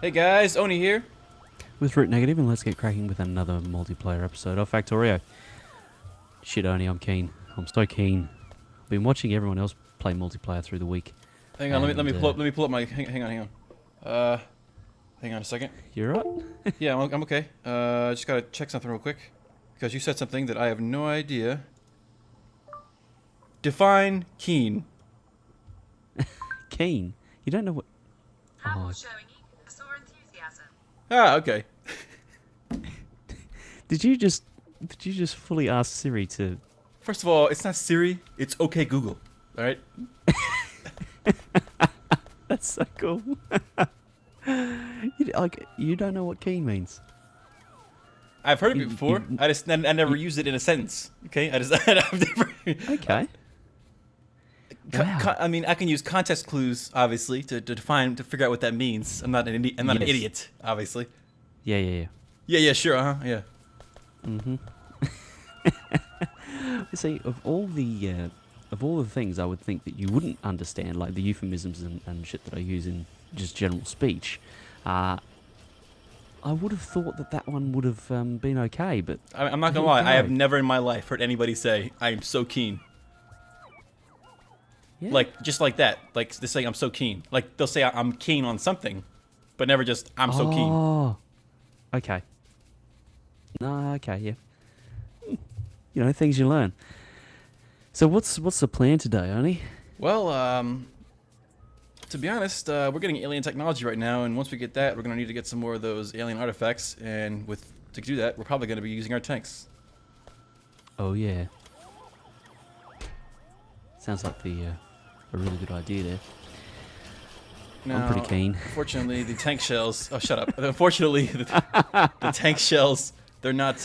Hey guys, Oni here. With Root Negative, and let's get cracking with another multiplayer episode of Factorio. Shit, Oni, I'm keen. I'm so keen. I've been watching everyone else play multiplayer through the week. Hang on, let me pull up my hang on. Uh, hang on a second. You're right. Yeah, I'm okay. Just gotta check something real quick because you said something that I have no idea. Define keen. Keen. You don't know what? Apple showing eagerness or enthusiasm. Ah, okay. Did you just fully ask Siri to? First of all, it's not Siri. It's OK Google. All right. That's so cool. You don't know what keen means. I've heard of it before. I never used it in a sentence. Okay. I've never. Okay. Wow. I mean, I can use context clues, obviously, to figure out what that means. I'm not an idiot, obviously. Yeah. Yeah, sure, yeah. See, of all the things I would think that you wouldn't understand, like the euphemisms and shit that I use in just general speech, I would have thought that one would have been okay. But I'm not gonna lie, I have never in my life heard anybody say, "I am so keen." Yeah. Like just like that, like they say, "I'm so keen." Like they'll say, "I'm keen on something," but never just, "I'm so keen." Oh, okay. No, okay, yeah. You know, things you learn. So what's the plan today, Oni? Well, to be honest, we're getting alien technology right now, and once we get that, we're gonna need to get some more of those alien artifacts. And to do that, we're probably gonna be using our tanks. Oh yeah. Sounds like a really good idea there. Now, I'm pretty keen. Unfortunately, the tank shells. Oh, shut up. Unfortunately, the tank shells. They're not.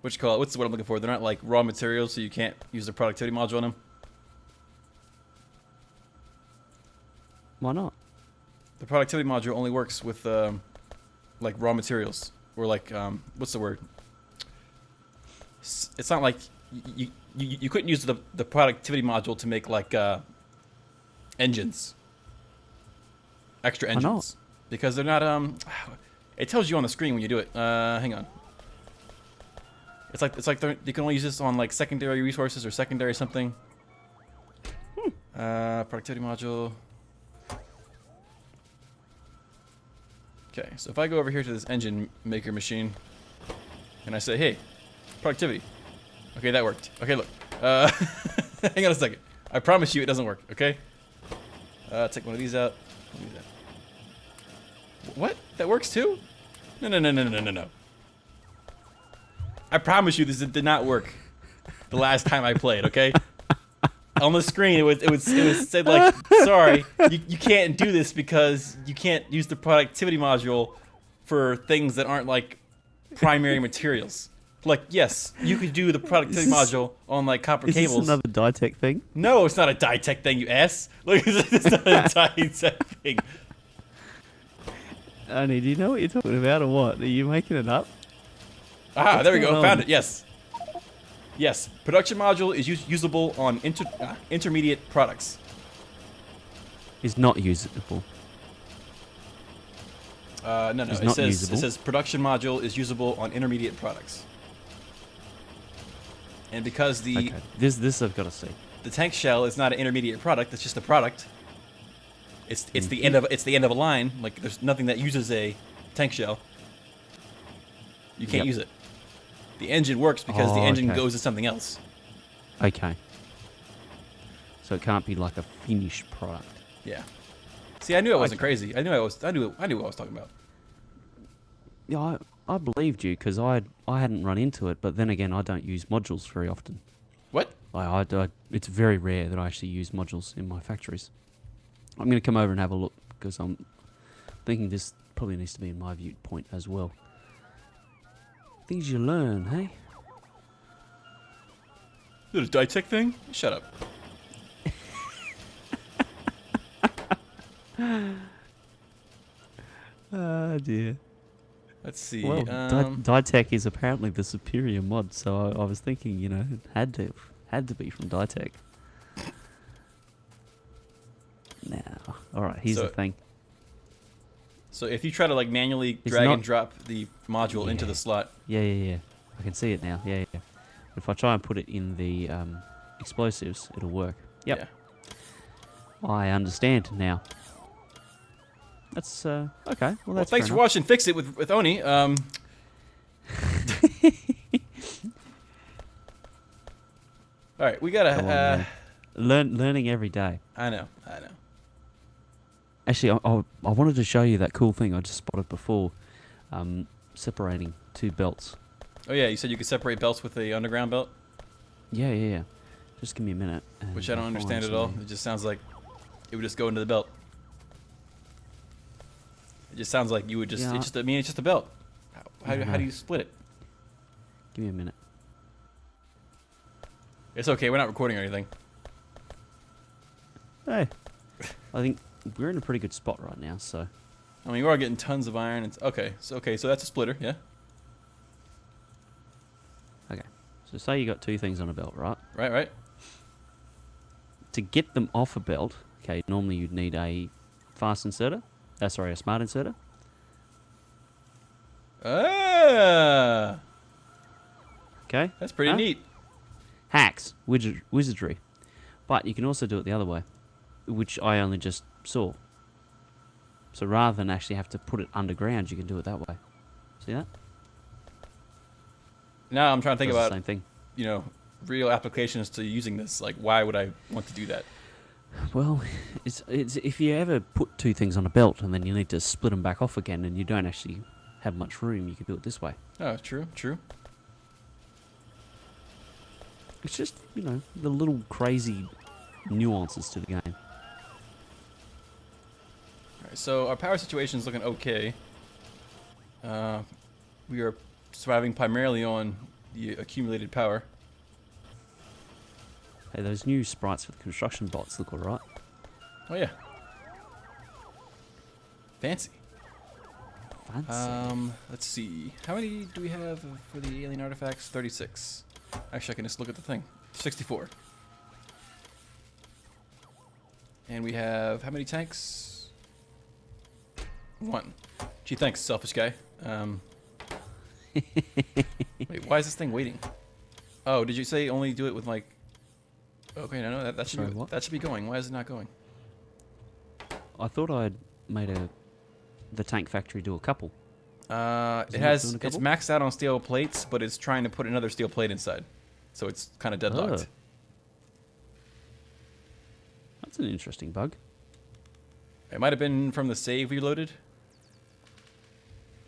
What you call it? What's the word I'm looking for? They're not like raw materials, so you can't use the productivity module on them. Why not? The productivity module only works with like raw materials or like what's the word? It's not like you couldn't use the productivity module to make like engines, extra engines, Why not? because they're not It tells you on the screen when you do it. Hang on. It's like you can only use this on like secondary resources or secondary something. Productivity module. Okay, so if I go over here to this engine maker machine, and I say, "Hey, productivity." Okay, that worked. Okay, look. Hang on a second. I promise you it doesn't work. Okay. Take one of these out. Do that. What? That works too? No. I promise you this did not work the last time I played, okay? On the screen it was said like, "Sorry, you can't do this because you can't use the productivity module for things that aren't like primary materials." Like, yes, you could do the productivity module on like copper cables. Is this another Ditech thing? No, it's not a Ditech thing, you ass. Look, it's not a Ditech thing. Oni, do you know what you're talking about or what? Are you making it up? Ah, there we go. going Found on? it. Yes. Yes. Production module is usable on intermediate products. Is not usable. No. It's It not says usable. it says production module is usable on intermediate products. And because Okay. This I've got to see. the tank shell is not an intermediate product, it's just a product. It's the end of a line. Like there's nothing that uses a tank shell. You can't Yep. use it. The engine works because the Oh, engine okay. goes to something else. Okay. So it can't be like a finished product. Yeah. See, I knew I wasn't Okay. crazy. I knew what I was talking about. Yeah, I believed you because I hadn't run into it, but then again, I don't use modules very often. What? It's very rare that I actually use modules in my factories. I'm going to come over and have a look because I'm thinking this probably needs to be in my viewpoint as well. Things you learn, hey? Is it a Ditech thing? Shut up. Oh dear. Let's see. Well, Ditech is apparently the superior mod, so I was thinking, you know, it had to be from Ditech. Now, all right. Here's the thing. So if you try to like manually It's drag not- and drop the module into the slot, Yeah. I can see it now. Yeah. If I try and put it in the explosives, it'll work. Yep. yeah. I understand now. That's okay. Well, Well, that's thanks fair for watching Fix It with Oni. All right, we gotta. Come on, man. Learning every day. I know. Actually, I wanted to show you that cool thing I just spotted before, separating two belts. Oh yeah, you said you could separate belts with the underground belt, Yeah. Just give me a minute. and which I don't I'll find understand at all. something. It just sounds like it would just go into the belt. It just sounds like you would just. Yeah. It's just a belt. How Yeah. do you split it? Give me a minute. It's okay. We're not recording or anything. Hey, I think we're in a pretty good spot right now. So I mean, we are getting tons of iron. It's okay. So that's a splitter. Yeah. okay. So say you got two things on a belt, right? Right. To get them off a belt, okay, normally you'd need a fast inserter. A smart inserter. Ah, Okay. that's pretty Huh? neat. Hacks, wizardry. But you can also do it the other way, which I only just saw. So rather than actually have to put it underground, you can do it that way. See that? Now I'm trying to think Does the about same thing. Real applications to using this. Like, why would I want to do that? Well, it's if you ever put two things on a belt and then you need to split them back off again, and you don't actually have much room, you can do it this way. Oh, true. It's just the little crazy nuances to the game. All right, so our power situation is looking okay. We are surviving primarily on the accumulated power. Hey, those new sprites for the construction bots look alright. Oh yeah, fancy. Fancy. Let's see. How many do we have for the alien artifacts? 36. Actually, I can just look at the thing. 64. And we have how many tanks? 1. Gee, thanks, selfish guy. Wait, why is this thing waiting? Oh, did you say only do it with like? Okay, no, that should Sorry, be what? that should be going. Why is it not going? I thought I'd made the tank factory do a couple. It not has doing a it's couple? maxed out on steel plates, but it's trying to put another steel plate inside, so it's kind of deadlocked. Oh. That's an interesting bug. It might have been from the save we loaded.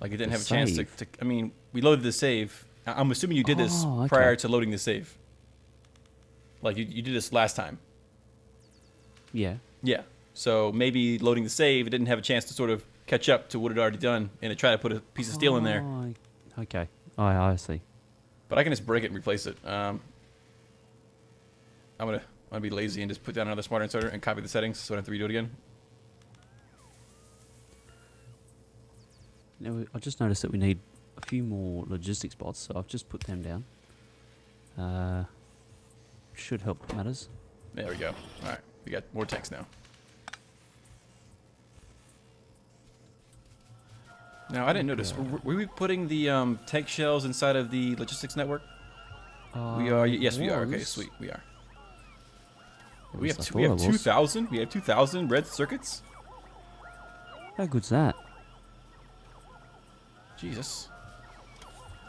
Like it didn't The have a chance to. save? I mean, we loaded the save. I'm assuming you did this Oh, okay. prior to loading the save. Like you did this last time. Yeah. Yeah. So maybe loading the save, it didn't have a chance to sort of catch up to what it had already done, and it tried to put a piece of steel in there. Oh, okay. I see. But I can just break it and replace it. I'm gonna be lazy and just put down another smart inserter and copy the settings so I don't have to redo it again. Now, I just noticed that we need a few more logistics bots, so I've just put them down. Should help matters. There we go. All right, we got more tanks now. Now I didn't notice. Were we putting the tank shells inside of the logistics network? We are. Yes, we are. Okay, sweet. We are. We have 2,000. We have 2,000 red circuits. How good's that? Jesus,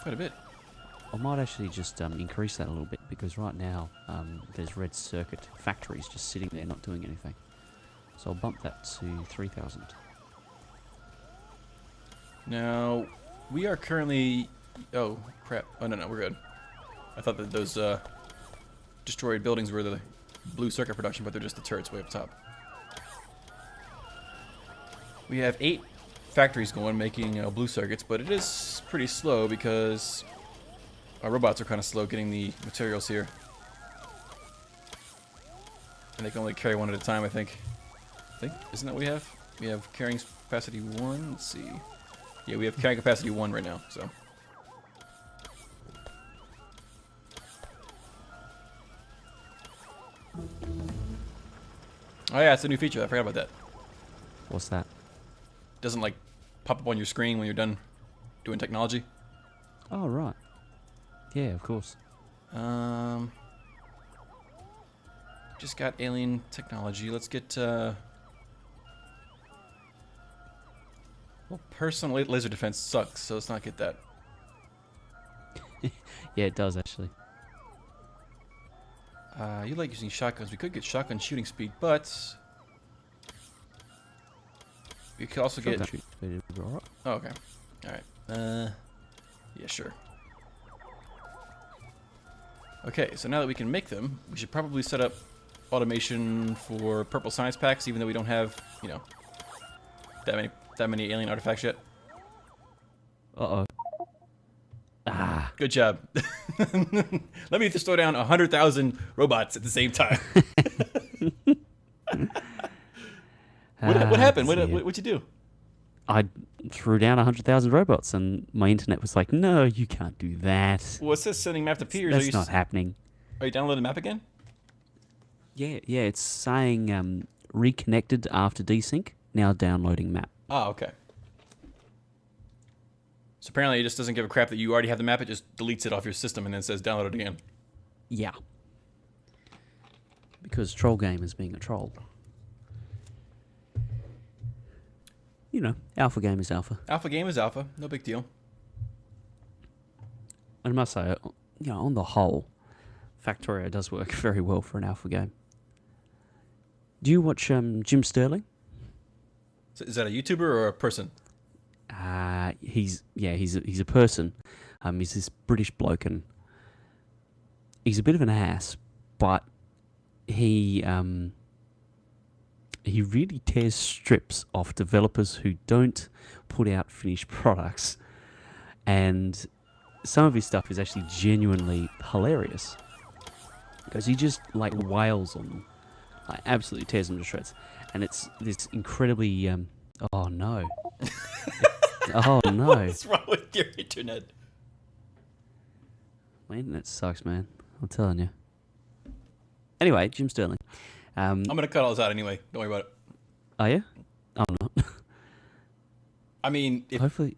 quite a bit. I might actually just increase that a little bit, because right now there's red circuit factories just sitting there not doing anything. So I'll bump that to 3,000. Now we are currently. Oh crap! Oh no, we're good. I thought that those destroyed buildings were the blue circuit production, but they're just the turrets way up top. We have 8 factories going making blue circuits, but it is pretty slow because our robots are kind of slow getting the materials here. And they can only carry one at a time, I think. Isn't that what we have? We have carrying capacity 1. Let's see. Yeah, we have carrying capacity 1 right now, so. Oh yeah, it's a new feature. I forgot about that. What's that? Doesn't like pop up on your screen when you're done doing technology. Oh, right. Yeah, of course. Just got alien technology. Let's get, well, personal laser defense sucks, so let's not get that. Yeah, it does, actually. You like using shotguns. We could get shotgun shooting speed, but we could also get... Shotgun shooting speed, alright. Oh, okay. Alright. Yeah, sure. Okay, so now that we can make them, we should probably set up automation for purple science packs, even though we don't have, you know, that many alien artifacts yet. Uh-oh. Ah. Good job. Let me just throw down 100,000 robots at the same time. What happened? What'd you do? I threw down 100,000 robots, and my internet was like, "No, you can't do that. Well, it says sending map to peers. That's not happening." Are you downloading the map again? Yeah, it's saying reconnected after desync. Now downloading map. Oh, okay. So apparently it just doesn't give a crap that you already have the map. It just deletes it off your system and then says download it again. Yeah. Because troll game is being a troll. You know, alpha game is alpha. Alpha game is alpha. No big deal. I must say, you know, on the whole, Factorio does work very well for an alpha game. Do you watch Jim Sterling? So is that a YouTuber or a person? He's a person. He's this British bloke, and he's a bit of an ass, but he really tears strips off developers who don't put out finished products, and some of his stuff is actually genuinely hilarious because he just like wails on them, like absolutely tears them to shreds, and it's this incredibly oh no. Oh no. What's wrong with your internet? My internet sucks, man. I'm telling you. Anyway, Jim Sterling. I'm gonna cut all this out anyway. Don't worry about it. Are you? I'm not. I mean, Hopefully.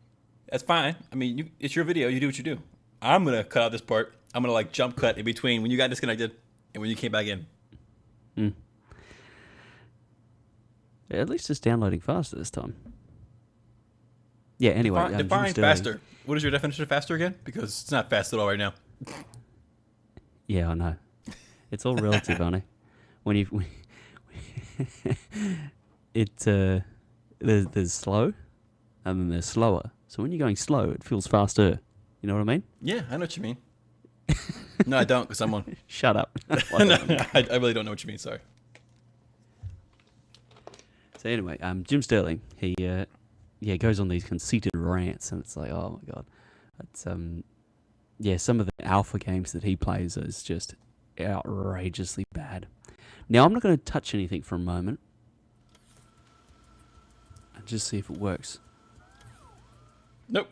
that's fine. I mean, it's your video. You do what you do. I'm gonna cut out this part. I'm gonna like jump cut in between when you got disconnected and when you came back in. At least it's downloading faster this time. Yeah, anyway. Define faster. What is your definition of faster again? Because it's not fast at all right now. Yeah, I know. It's all relative, Arnie. When you... there's slow, and then there's slower. So when you're going slow, it feels faster. You know what I mean? Yeah, I know what you mean. No, I don't, because I'm on. Shut up. No, I really don't know what you mean. Sorry. So anyway, Jim Sterling, he goes on these conceited rants, and it's like, oh my god, it's some of the alpha games that he plays is just outrageously bad. Now I'm not going to touch anything for a moment, and just see if it works. Nope.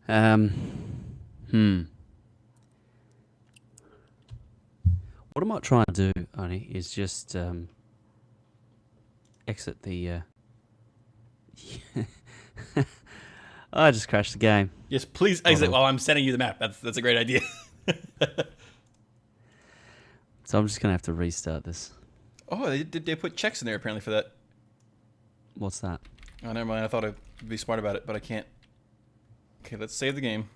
What I might try and do, Arnie, is just exit the... I just crashed the game. Yes, please exit while I'm sending you the map. That's a great idea. So I'm just going to have to restart this. Oh, they put checks in there apparently for that. What's that? Oh, never mind. I thought I'd be smart about it, but I can't. Okay, let's save the game.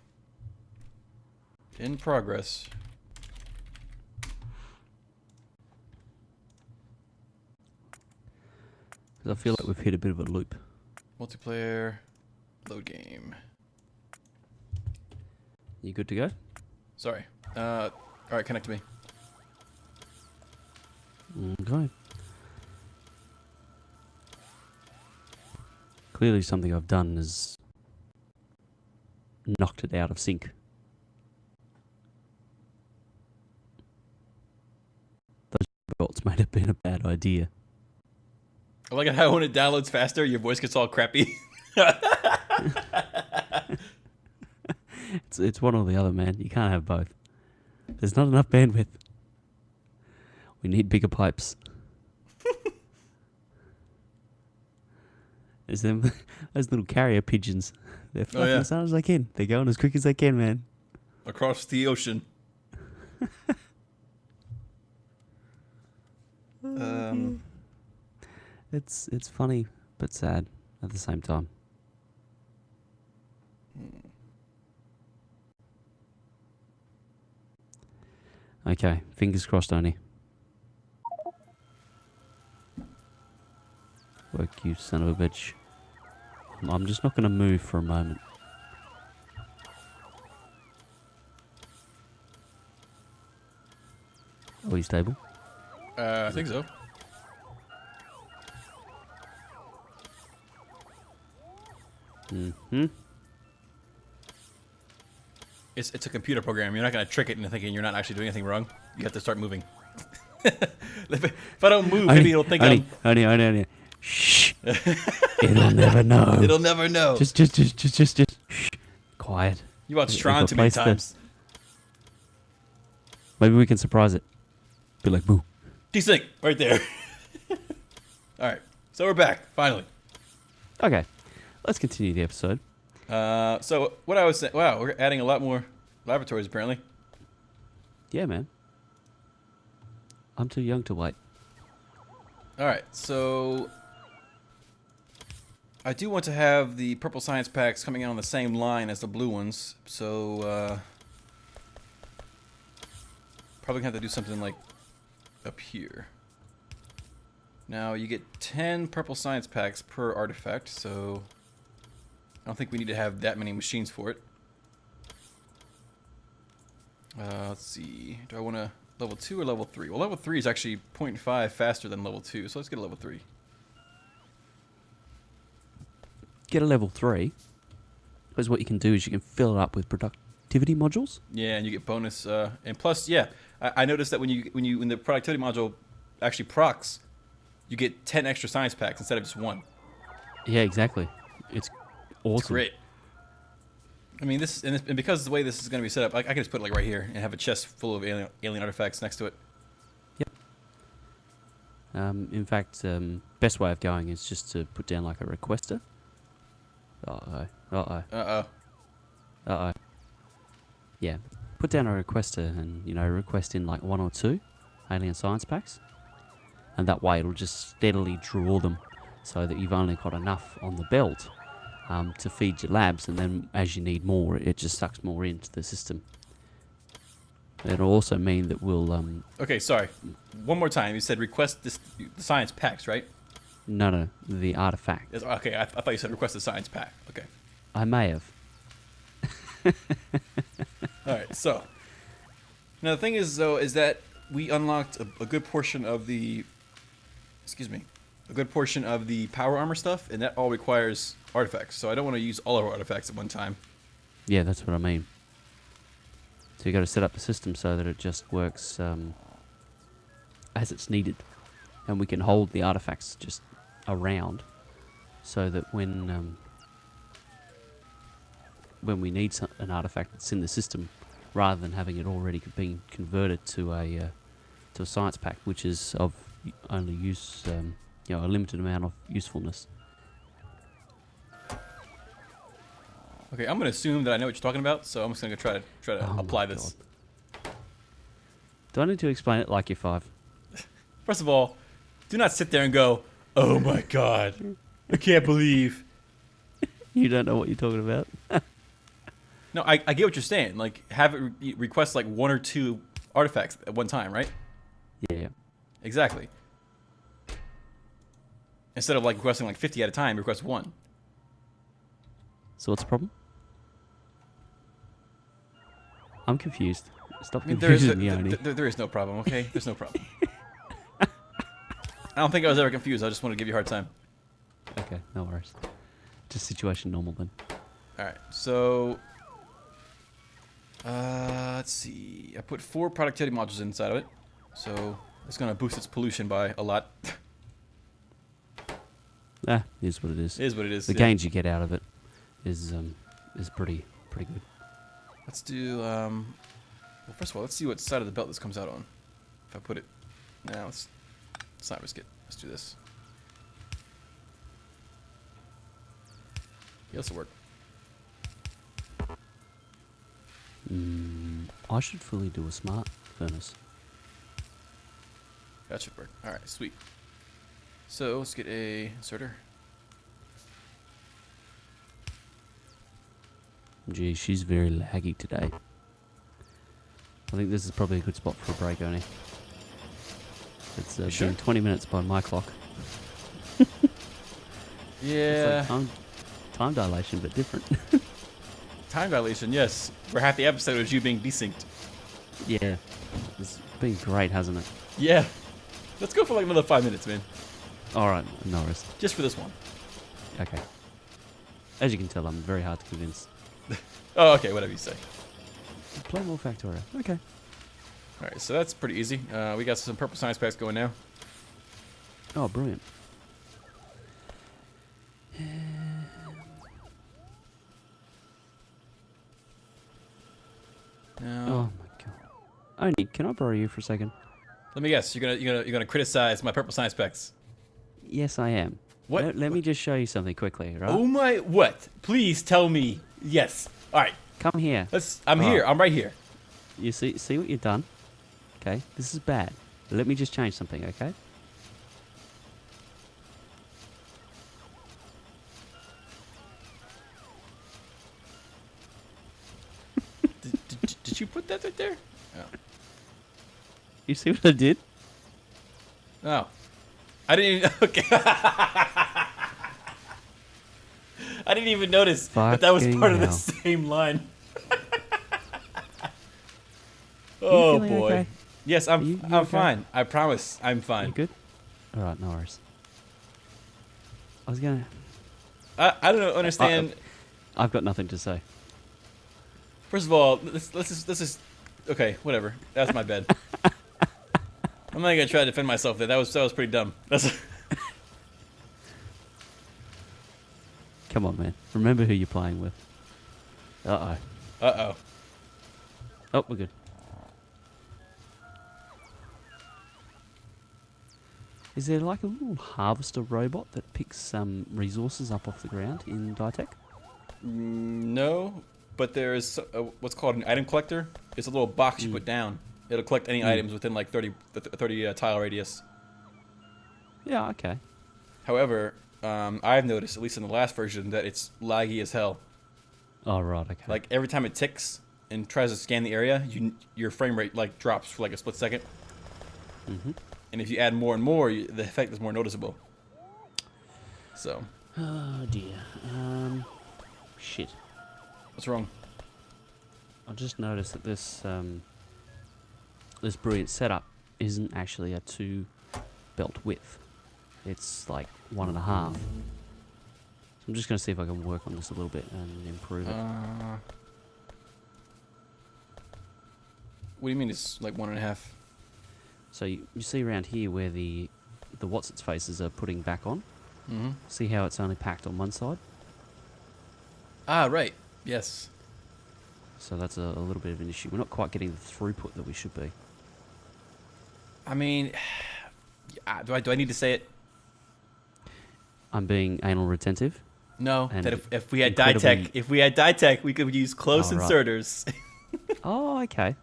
In progress. Because I feel like we've hit a bit of a loop. Multiplayer. Load game. You good to go? Sorry. All right, connect to me. Okay. Clearly something I've done is knocked it out of sync. Those bolts might have been a bad idea. I like how when it downloads faster, your voice gets all crappy. It's one or the other, man. You can't have both. There's not enough bandwidth. We need bigger pipes. There's them, those little carrier pigeons. They're flying yeah. as hard as they can. They're going as quick as they can, man. Across the ocean. It's funny but sad at the same time. Okay, fingers crossed, Oni. Work, you son of a bitch. I'm just not going to move for a moment. Are we stable? I think so. Mm-hmm. It's a computer program. You're not going to trick it into thinking you're not actually doing anything wrong. You have to start moving. If I don't move, maybe it'll think I'm... Only. Shh. It'll never know. It'll never know. Just. Shh. Quiet. You watched Tron too many times. Maybe we can surprise it. Be like, boo. Desync, right there. Alright, so we're back, finally. Okay, let's continue the episode. So, what I was saying... Wow, we're adding a lot more laboratories, apparently. Yeah, man. I'm too young to wait. Alright, so... I do want to have the purple science packs coming out on the same line as the blue ones, so... probably gonna have to do something like up here. Now, you get 10 purple science packs per artifact, so... I don't think we need to have that many machines for it. Let's see. Do I want to level 2 or level 3? Well, level 3 is actually 0.5 faster than level 2, so let's get a level 3. Get a level 3. Because what you can do is you can fill it up with productivity modules. Yeah, and you get bonus. And plus, yeah, I noticed that when the productivity module actually procs, you get 10 extra science packs instead of just 1. Yeah, exactly. It's awesome. It's great. I mean, and because of the way this is going to be set up, I can just put it like right here and have a chest full of alien artifacts next to it. Yep. In fact, best way of going is just to put down like a requester. Uh-oh. Yeah. Put down a requester and, request in like 1 or 2 alien science packs. And that way it'll just steadily draw them so that you've only got enough on the belt to feed your labs, and then as you need more, it just sucks more into the system. It'll also mean that we'll... Okay, sorry. One more time. You said request the science packs, right? No, the artifact. Okay, I thought you said request the science pack. Okay. I may have. Alright, so... Now, the thing is, though, is that we unlocked a good portion of the... Excuse me. A good portion of the power armor stuff, and that all requires artifacts. So I don't want to use all of our artifacts at one time. Yeah, that's what I mean. So you got to set up the system so that it just works as it's needed, and we can hold the artifacts just around, so that when we need an artifact that's in the system, rather than having it already being converted to a science pack, which is of only use, a limited amount of usefulness. Okay, I'm going to assume that I know what you're talking about, so I'm just going to try to apply this. God. Do I need to explain it like you're 5? First of all, do not sit there and go, "Oh my god, I can't believe." You don't know what you're talking about. No, I get what you're saying. Like, have it request like 1 or 2 artifacts at one time, right? Yeah. Exactly. Instead of like requesting like 50 at a time, request 1. So what's the problem? I'm confused. Stop I mean, confusing me, Oni. there is no problem, okay? There's no problem. I don't think I was ever confused. I just wanted to give you a hard time. Okay, no worries. Just situation normal then. Alright, so... let's see. I put 4 productivity modules inside of it. So, it's going to boost its pollution by a lot. It is what it is. It is what it is. The gains you get out of it is pretty good. Let's do, well, first of all, let's see what side of the belt this comes out on. If I put it... Now, let's not risk it. Let's do this. Yeah, this will work. I should fully do a smart furnace. That should work. All right, sweet. So let's get a inserter. Gee, she's very laggy today. I think this is probably a good spot for a break, Oni. It's sure? been 20 minutes by my clock. Yeah. It's like time dilation, but different. Time dilation, yes. Where half the episode was you being desynced. Yeah. It's been great, hasn't it? Yeah. Let's go for like another 5 minutes, man. Alright, no worries. Just for this one. Okay. As you can tell, I'm very hard to convince. Oh, okay, whatever you say. Play more Factorio. Okay. Alright, so that's pretty easy. We got some purple science packs going now. Oh, brilliant. Now, Oh my god. Oni, can I borrow you for a second? let me guess. You're gonna criticize my purple science packs. Yes, I am. What? Let me just show you something quickly, right? Oh my, what? Please tell me. Yes. All right. Come here. I'm here. I'm right here. You see what you've done? Okay, this is bad. Let me just change something, okay? Did you put that right there? You see what I did? Oh. I didn't even. Okay. I didn't even notice that was part of the Fucking same line. Oh feeling boy. okay? Yes, You I'm okay? fine. I promise. I'm You fine. good? Alright, no worries. I was gonna... I don't understand. I've got nothing to say. First of all, this is okay. Whatever. That's my bad. I'm not gonna try to defend myself there. That was pretty dumb. That's Come on, man. Remember who you're playing with. Uh-oh. Uh-oh. Oh, we're good. Is there like a little harvester robot that picks some resources up off the ground in Ditech? No, but there's what's called an item collector. It's a little box you put down. It'll collect any items within like 30 tile radius. Yeah, okay. However, I've noticed, at least in the last version, that it's laggy as hell. Oh, right, okay. Like every time it ticks and tries to scan the area, your frame rate like drops for like a split second. Mm-hmm. And if you add more and more, the effect is more noticeable. So. Oh, dear. Shit. What's wrong? I just noticed that this this brilliant setup isn't actually a 2 belt width. It's like 1.5. So I'm just going to see if I can work on this a little bit and improve it. What do you mean it's like 1.5? So you see around here where the what's-its faces are putting back on. Mm-hmm. See how it's only packed on one side? Ah, right. Yes. So that's a little bit of an issue. We're not quite getting the throughput that we should be. I mean, do I need to say it? I'm being anal retentive. No. And That if we had incredibly- Ditech, we could use close Oh, right. inserters. Oh, okay.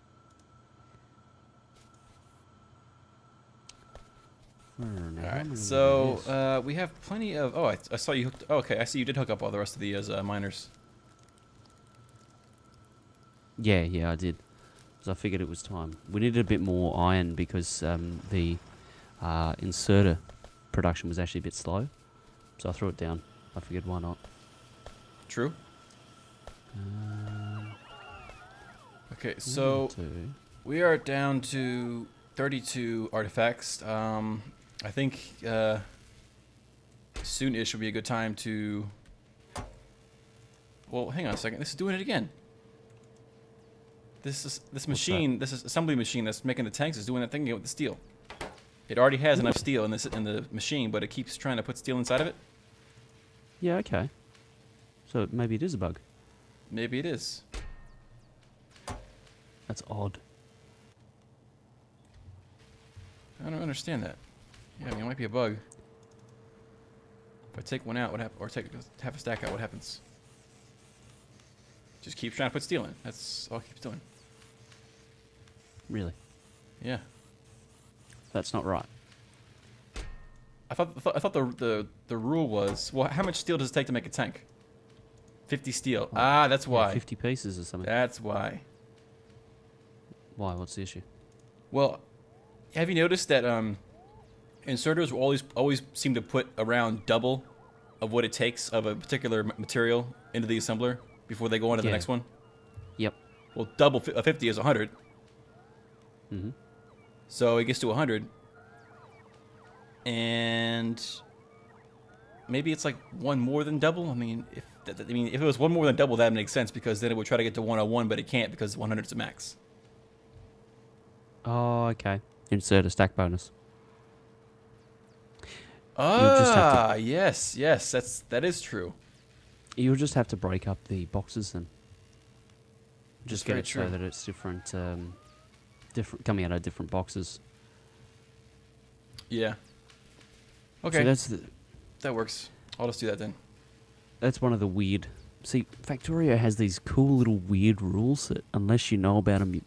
All right. So we have plenty of. Oh, I saw you hooked. Oh, okay, I see you did hook up all the rest of these miners. Yeah, I did. So I figured it was time. We needed a bit more iron because the inserter production was actually a bit slow. So I threw it down. I figured, why not? True. Okay, so we are down to 32 artifacts. I think soon-ish will be a good time to. Well, hang on a second. This is doing it again. This machine, this assembly machine that's making the tanks is doing that thing again with the steel. It already has enough steel in the machine, but it keeps trying to put steel inside of it. Yeah, okay. So maybe it is a bug. Maybe it is. That's odd. I don't understand that. Yeah, I mean, it might be a bug. If I take one out, what happens? Or take half a stack out, what happens? Just keep trying to put steel in. That's all he keeps doing. Really? Yeah. That's not right. I thought the rule was, well, how much steel does it take to make a tank? 50 steel. Ah, that's why. 50 pieces or something. That's why. Why? What's the issue? Well, have you noticed that inserters will always seem to put around double of what it takes of a particular material into the assembler before they go on to the next one? Yep. Well, double 50 is 100. Mm-hmm. So it gets to 100. And maybe it's like one more than double. I mean, if it was one more than double, that makes sense because then it would try to get to 101, but it can't because 100 is the max. Oh, okay. Insert a stack bonus. Ah, yes, that is true. You'll just have to break up the boxes and just That's very get it so true. that it's different coming out of different boxes. Yeah. So Okay, that works. I'll just do that then. that's one of the weird. See, Factorio has these cool little weird rules that unless you know about them,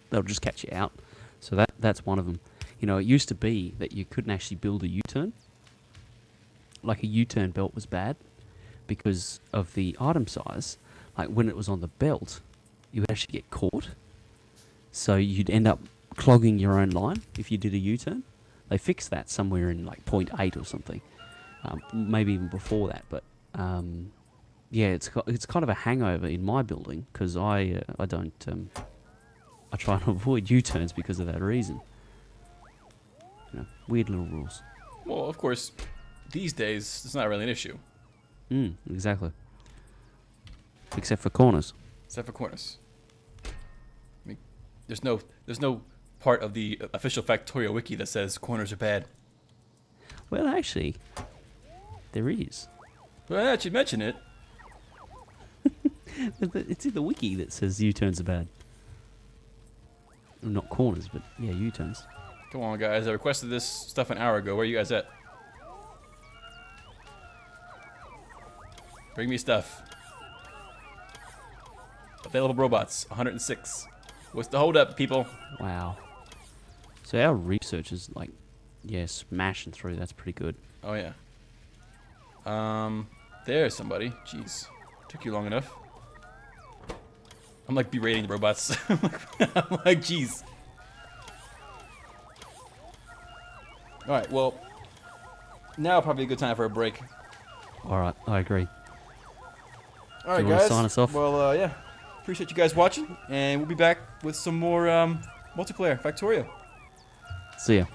they'll just catch you out. So that's one of them. You know, it used to be that you couldn't actually build a U-turn. Like a U-turn belt was bad because of the item size. Like when it was on the belt, you would actually get caught. So you'd end up clogging your own line if you did a U-turn. They fixed that somewhere in like 0.8 or something. Maybe even before that. But yeah, it's kind of a hangover in my building because I try and avoid U-turns because of that reason. You know, weird little rules. Well, of course, these days it's not really an issue, Exactly. Except for corners. except for corners. I mean, there's no part of the official Factorio wiki that says corners are bad. Well, actually, there is. Well, now that you mention it, It's in the wiki that says U-turns are bad. Well, not corners, but yeah, U-turns. come on, guys. I requested this stuff an hour ago. Where are you guys at? Bring me stuff. Available robots, 106. What's the holdup, people? Wow. So our research is like, yeah, smashing through. That's pretty good. Oh yeah. There's somebody. Jeez, took you long enough. I'm like berating the robots. I'm like, jeez. All right. Well, now probably a good time for a break. All right, I agree. All right, you wanna guys. sign us off? Well, yeah. Appreciate you guys watching, and we'll be back with some more multiplayer Factorio. See ya.